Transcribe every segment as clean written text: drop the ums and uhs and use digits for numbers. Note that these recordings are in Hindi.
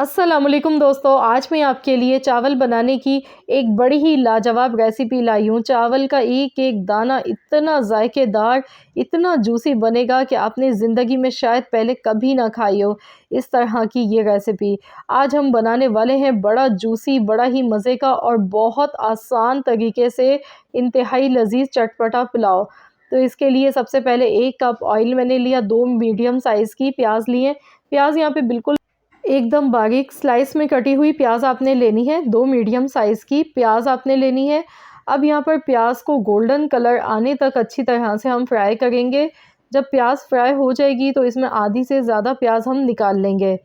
अस्सलामुअलैकुम दोस्तों, आज मैं आपके लिए चावल बनाने की एक बड़ी ही लाजवाब रेसिपी लाई हूँ। चावल का एक-एक दाना इतना ज़ायकेदार, इतना जूसी बनेगा कि आपने ज़िंदगी में शायद पहले कभी ना खाई हो, इस तरह की ये रेसिपी। आज हम बनाने वाले हैं बड़ा जूसी, बड़ा ही मज़े का और बहुत आसान तरीके से इंतहाई लज़ीज़ चटपटा पुलाव। तो इसके लिए सबसे पहले 1 कप ऑयल मैंने लिया, 2 मीडियम साइज़ की प्याज़ लिए। प्याज़ यहाँ पे बिल्कुल एकदम बारीक स्लाइस में कटी हुई प्याज आपने लेनी है, 2 मीडियम साइज़ की प्याज आपने लेनी है। अब यहाँ पर प्याज को गोल्डन कलर आने तक अच्छी तरह से हम फ्राई करेंगे। जब प्याज फ्राई हो जाएगी तो इसमें आधी से ज़्यादा प्याज हम निकाल लेंगे।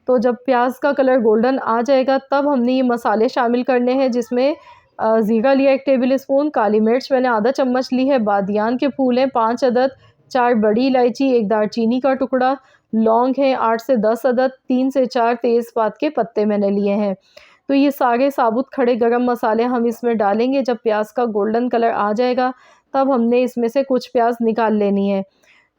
तो जब प्याज का कलर गोल्डन आ जाएगा तब हमने ये मसाले शामिल करने हैं, जिसमें ज़ीरा लिया 1 टेबल स्पून, काली मिर्च मैंने आधा चम्मच ली है, बादियान के फूल हैं 5 अदद, 4 बड़ी इलायची, 1 दालचीनी का टुकड़ा, लौंग है 8 से 10 अदद, 3 से 4 तेज़पात के पत्ते मैंने लिए हैं। तो ये सारे साबुत खड़े गरम मसाले हम इसमें डालेंगे। जब प्याज का गोल्डन कलर आ जाएगा तब हमने इसमें से कुछ प्याज निकाल लेनी है।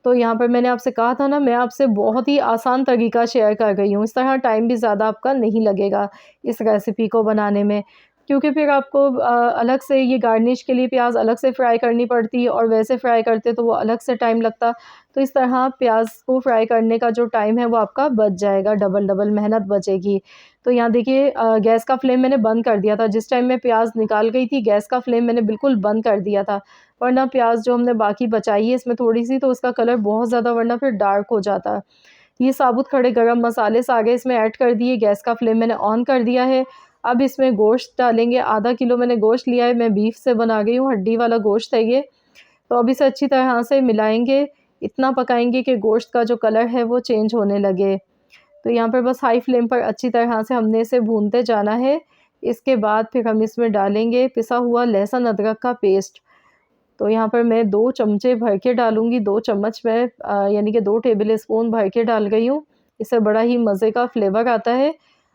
तो यहाँ पर मैंने आपसे कहा था ना, मैं आपसे बहुत ही आसान तरीका शेयर कर रही हूँ। इस तरह टाइम भी ज़्यादा आपका नहीं लगेगा इस रेसिपी को बनाने में। क्योंकि फिर आपको अलग से ये गार्निश के लिए प्याज़ अलग से फ्राई करनी पड़ती है और वैसे फ्राई करते तो वो अलग से टाइम लगता। तो इस तरह प्याज़ को फ्राई करने का जो टाइम है वो आपका बच जाएगा, डबल-डबल मेहनत बचेगी। तो यहाँ देखिए गैस का फ्लेम मैंने बंद कर दिया था। जिस टाइम मैं प्याज़ निकाल गई थी, गैस का फ्लेम मैंने बिल्कुल बंद कर दिया था। वरना प्याज़ जो हमने बाकी बचाई है इसमें थोड़ी-सी, तो उसका कलर बहुत ज़्यादा वरना फिर डार्क हो जाता। ये साबुत खड़े गरम मसाले सारे इसमें ऐड कर दिए, गैस का फ्लेम मैंने ऑन कर दिया है। अब इसमें गोश्त डालेंगे, आधा किलो मैंने गोश्त लिया है, मैं बीफ से बना रही हूँ, हड्डी वाला गोश्त है ये। तो अब इसे अच्छी तरह से मिलाएँगे, इतना पकाएँगे कि गोश्त का जो कलर है वो चेंज होने लगे। तो यहाँ पर बस हाई फ्लेम पर अच्छी तरह से हमने इसे भूनते जाना है। इसके बाद फिर हम इसमें डालेंगे पिसा हुआ लहसुन अदरक का पेस्ट। तो यहाँ पर मैं 2 चमचे भर के डालूँगी, 2 चम्मच मैं यानी कि 2 टेबल स्पून भर के डाल रही हूँ। इससे बड़ा ही मज़े का फ्लेवर आता है।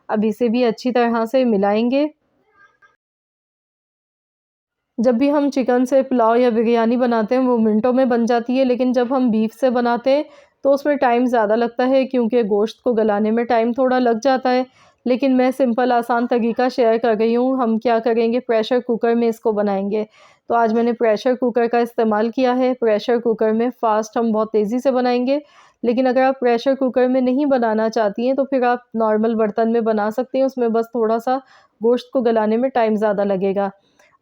अब इसे भी अच्छी तरह से मिलाएँगे। जब भी हम चिकन से पुलाव या बिरयानी बनाते हैं वो मिनटों में बन जाती है, लेकिन जब हम बीफ से बनाते हैं तो उसमें टाइम ज़्यादा लगता है, क्योंकि गोश्त को गलाने में टाइम थोड़ा लग जाता है। लेकिन मैं सिंपल आसान तरीका शेयर कर रही हूँ। हम क्या करेंगे, प्रेशर कुकर में इसको बनाएंगे। तो आज मैंने प्रेशर कुकर का इस्तेमाल किया है। प्रेशर कुकर में फ़ास्ट हम बहुत तेज़ी से बनाएंगे। लेकिन अगर आप प्रेशर कुकर में नहीं बनाना चाहती हैं तो फिर आप नॉर्मल बर्तन में बना सकती हैं, उसमें बस थोड़ा-सा गोश्त को गलाने में टाइम ज़्यादा लगेगा।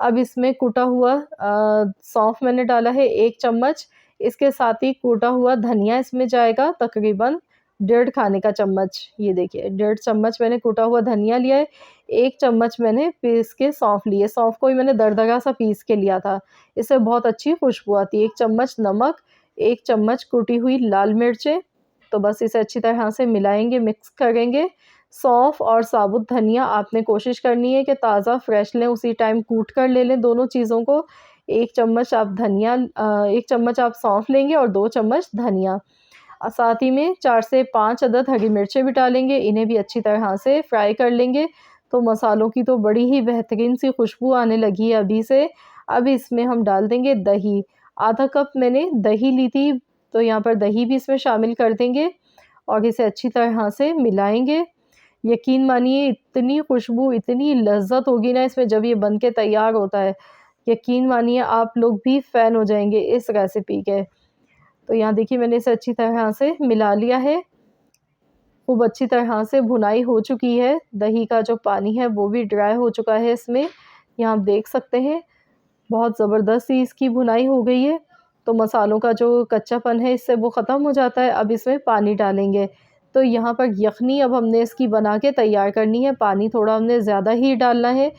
अब इसमें कूटा हुआ सौंफ मैंने डाला है 1 चम्मच, इसके साथ ही कूटा हुआ धनिया इसमें जाएगा तकरीबन 1.5 खाने का चम्मच। ये देखिए 1.5 चम्मच मैंने कूटा हुआ धनिया लिया है, 1 चम्मच मैंने पीस के सौंफ ली है। सौंफ को ही मैंने दरदरा सा पीस के लिया था, इससे बहुत अच्छी खुशबू आती है। 1 चम्मच नमक, 1 चम्मच कुटी हुई लाल मिर्चें। तो बस इसे अच्छी तरह से मिलाएँगे, मिक्स करेंगे। सौंफ और साबुत धनिया आपने कोशिश करनी है कि ताज़ा फ्रेश लें, उसी टाइम कूट कर ले लें दोनों चीज़ों को। 1 चम्मच आप 1 चम्मच आप सौंफ लेंगे और 2 चम्मच धनिया। साथ ही में 4 से 5 अदद हरी मिर्चें भी डालेंगे, इन्हें भी अच्छी तरह से फ्राई कर लेंगे। तो मसालों की तो बड़ी ही बेहतरीन सी खुशबू आने लगी है अभी से। अब इसमें हम डाल देंगे दही। आधा कप मैंने दही ली थी, तो यहाँ पर दही भी इसमें शामिल कर देंगे और इसे अच्छी तरह से मिलाएँगे। यकीन मानिए इतनी खुशबू, इतनी लज़्ज़त होगी ना इसमें जब ये बन के तैयार होता है। यकीन मानिए आप लोग भी फ़ैन हो जाएँगे इस रेसिपी के। तो यहाँ देखिए मैंने इसे अच्छी तरह से मिला लिया है। खूब अच्छी तरह से भुनाई हो चुकी है। दही का जो पानी है वो भी ड्राई हो चुका है इसमें। यहाँ आप देख सकते हैं बहुत ज़बरदस्त सी इसकी भुनाई हो गई है। तो मसालों का जो कच्चापन है इससे वो ख़त्म हो जाता है। अब इसमें पानी डालेंगे। तो यहाँ पर यख़नी अब हमने इसकी बना के तैयार करनी है। पानी थोड़ा हमने ज़्यादा ही डालना है,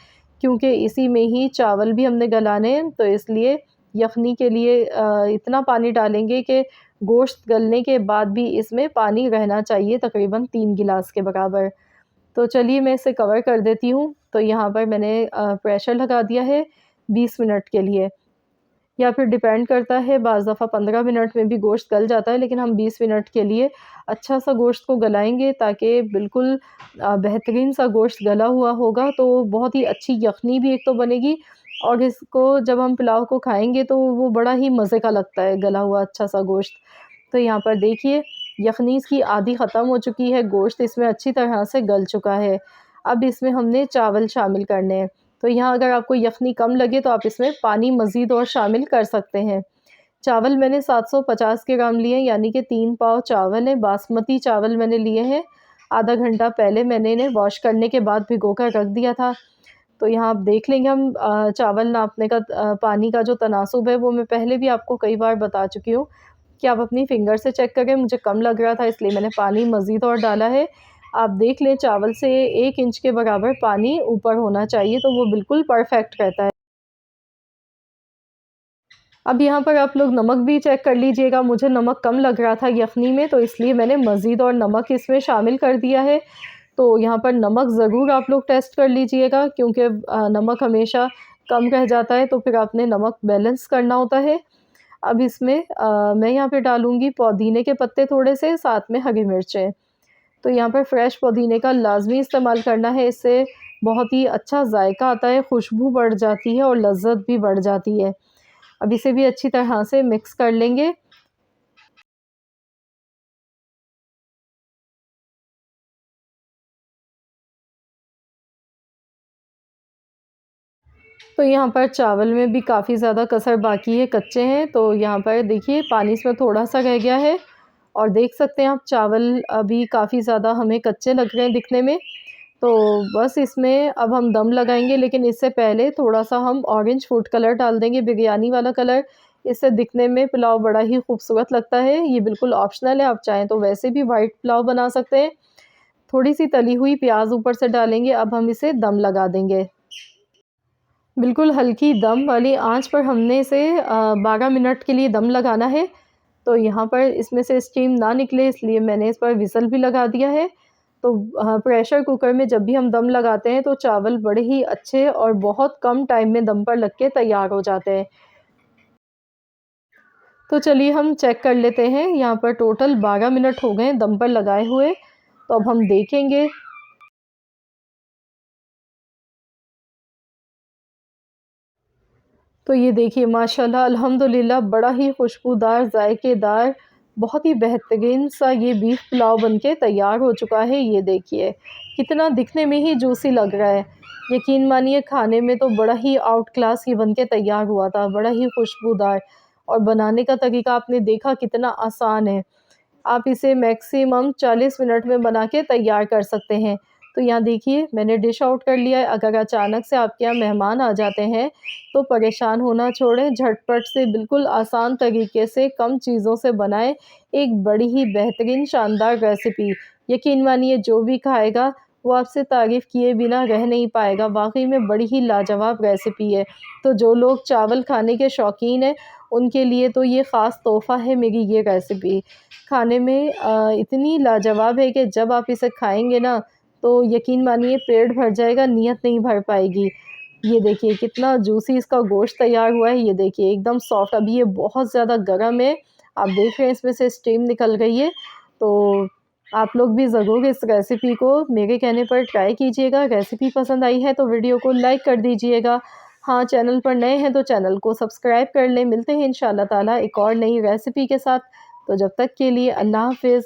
क्योंकि इसी में ही चावल भी हमने गलाने हैं। तो इसलिए यख़नी के लिए इतना पानी डालेंगे कि गोश्त गलने के बाद भी इसमें पानी रहना चाहिए, तकरीबन 3 गिलास के बराबर। तो चलिए मैं इसे कवर कर देती हूँ। तो यहाँ पर मैंने प्रेशर लगा दिया है 20 मिनट के लिए, या फिर डिपेंड करता है, बाज़ दफ़ा 15 मिनट में भी गोश्त गल जाता है, लेकिन हम 20 मिनट के लिए अच्छा-सा गोश्त को गलाएँगे ताकि बिल्कुल बेहतरीन सा गोश्त गला हुआ होगा, तो बहुत ही अच्छी यख़नी भी एक तो बनेगी और इसको जब हम पुलाव को खाएँगे तो वो बड़ा ही मज़े का लगता है गला हुआ अच्छा-सा गोश्त। तो यहाँ पर देखिए यखनी इसकी आधी ख़त्म हो चुकी है, गोश्त इसमें अच्छी तरह से गल चुका है। अब इसमें हमने चावल शामिल करने हैं। तो यहाँ अगर आपको यखनी कम लगे तो आप इसमें पानी मज़ीद और शामिल कर सकते हैं। चावल मैंने 750 ग्राम लिए, यानी कि 3 पाव चावल है। बासमती चावल मैंने लिए हैं। आधा घंटा पहले मैंने इन्हें वॉश करने के बाद भिगो कर रख दिया था। तो यहाँ आप देख लेंगे, हम चावल नापने का पानी का जो तनासुब है वो मैं पहले भी आपको कई बार बता चुकी हूँ कि आप अपनी फिंगर से चेक करें। मुझे कम लग रहा था इसलिए मैंने पानी मज़ीद और डाला है। आप देख लें, चावल से 1 इंच के बराबर पानी ऊपर होना चाहिए, तो वो बिल्कुल परफ़ेक्ट रहता है। अब यहाँ पर आप लोग नमक भी चेक कर लीजिएगा। मुझे नमक कम लग रहा था यखनी में, तो इसलिए मैंने मज़ीद और नमक इसमें शामिल कर दिया है। तो यहाँ पर नमक ज़रूर आप लोग टेस्ट कर लीजिएगा, क्योंकि नमक हमेशा कम रह जाता है, तो फिर आपने नमक बैलेंस करना होता है। अब इसमें मैं यहाँ पे डालूँगी पुदीने के पत्ते थोड़े से, साथ में हरी मिर्चें। तो यहाँ पर फ्रेश पुदीने का लाज़मी इस्तेमाल करना है, इससे बहुत ही अच्छा ज़ायका आता है, खुशबू बढ़ जाती है और लज़्ज़त भी बढ़ जाती है। अब इसे भी अच्छी तरह से मिक्स कर लेंगे। तो यहाँ पर चावल में भी काफ़ी ज़्यादा कसर बाकी है, कच्चे हैं। तो यहाँ पर देखिए पानी इसमें थोड़ा-सा रह गया है और देख सकते हैं आप, चावल अभी काफ़ी ज़्यादा हमें कच्चे लग रहे हैं दिखने में। तो बस इसमें अब हम दम लगाएँगे, लेकिन इससे पहले थोड़ा-सा हम ऑरेंज फूड कलर डाल देंगे, बिरयानी वाला कलर। इससे दिखने में पुलाव बड़ा ही खूबसूरत लगता है। ये बिल्कुल ऑप्शनल है, आप चाहें तो वैसे भी वाइट पुलाव बना सकते हैं। थोड़ी-सी तली हुई प्याज़ ऊपर से डालेंगे। अब हम इसे दम लगा देंगे। बिल्कुल हल्की दम वाली आँच पर हमने इसे 12 मिनट के लिए दम लगाना है। तो यहाँ पर इसमें से स्टीम ना निकले, इसलिए मैंने इस पर व्हिसल भी लगा दिया है। तो प्रेशर कुकर में जब भी हम दम लगाते हैं तो चावल बड़े ही अच्छे और बहुत कम टाइम में दम पर लग के तैयार हो जाते हैं। तो चलिए हम चेक कर लेते हैं। यहाँ पर टोटल 12 मिनट हो गए हैं दम पर लगाए हुए। तो अब हम देखेंगे। तो ये देखिए माशाल्लाह अल्हम्दुलिल्लाह, बड़ा ही खुशबूदार, ज़ायकेदार, बहुत ही बेहतरीन सा ये बीफ पुलाव बनके तैयार हो चुका है। ये देखिए, कितना दिखने में ही जूसी लग रहा है। यकीन मानिए खाने में तो बड़ा ही आउट क्लास ये बनके तैयार हुआ था, बड़ा ही खुशबूदार। और बनाने का तरीका आपने देखा कितना आसान है। आप इसे मैक्सिमम 40 मिनट में बना के तैयार कर सकते हैं। तो यहाँ देखिए मैंने डिश आउट कर लिया है। अगर अचानक से आपके यहाँ मेहमान आ जाते हैं तो परेशान होना छोड़ें, झटपट से बिल्कुल आसान तरीके से कम चीज़ों से बनाएँ एक बड़ी ही बेहतरीन शानदार रेसिपी। यकीन मानिए जो भी खाएगा वो आपसे तारीफ़ किए बिना रह नहीं पाएगा। वाक़ई में बड़ी ही लाजवाब रेसिपी है। तो जो लोग चावल खाने के शौकीन हैं उनके लिए तो ये ख़ास तोहफ़ा है मेरी ये रेसिपी। खाने में इतनी लाजवाब है कि जब आप इसे खाएँगे ना तो यकीन मानिए पेट भर जाएगा, नीयत नहीं भर पाएगी। ये देखिए कितना जूसी इसका गोश्त तैयार हुआ है, ये देखिए एकदम सॉफ्ट। अभी ये बहुत ज़्यादा गरम है, आप देख रहे हैं इसमें से स्टीम निकल रही है। तो आप लोग भी ज़रूर इस रेसिपी को मेरे कहने पर ट्राई कीजिएगा। रेसिपी पसंद आई है तो वीडियो को लाइक कर दीजिएगा। हाँ, चैनल पर नए हैं तो चैनल को सब्सक्राइब कर लें। मिलते हैं इंशाअल्लाह ताला एक और नई रेसिपी के साथ। तो जब तक के लिए अल्लाह हाफ़िज़।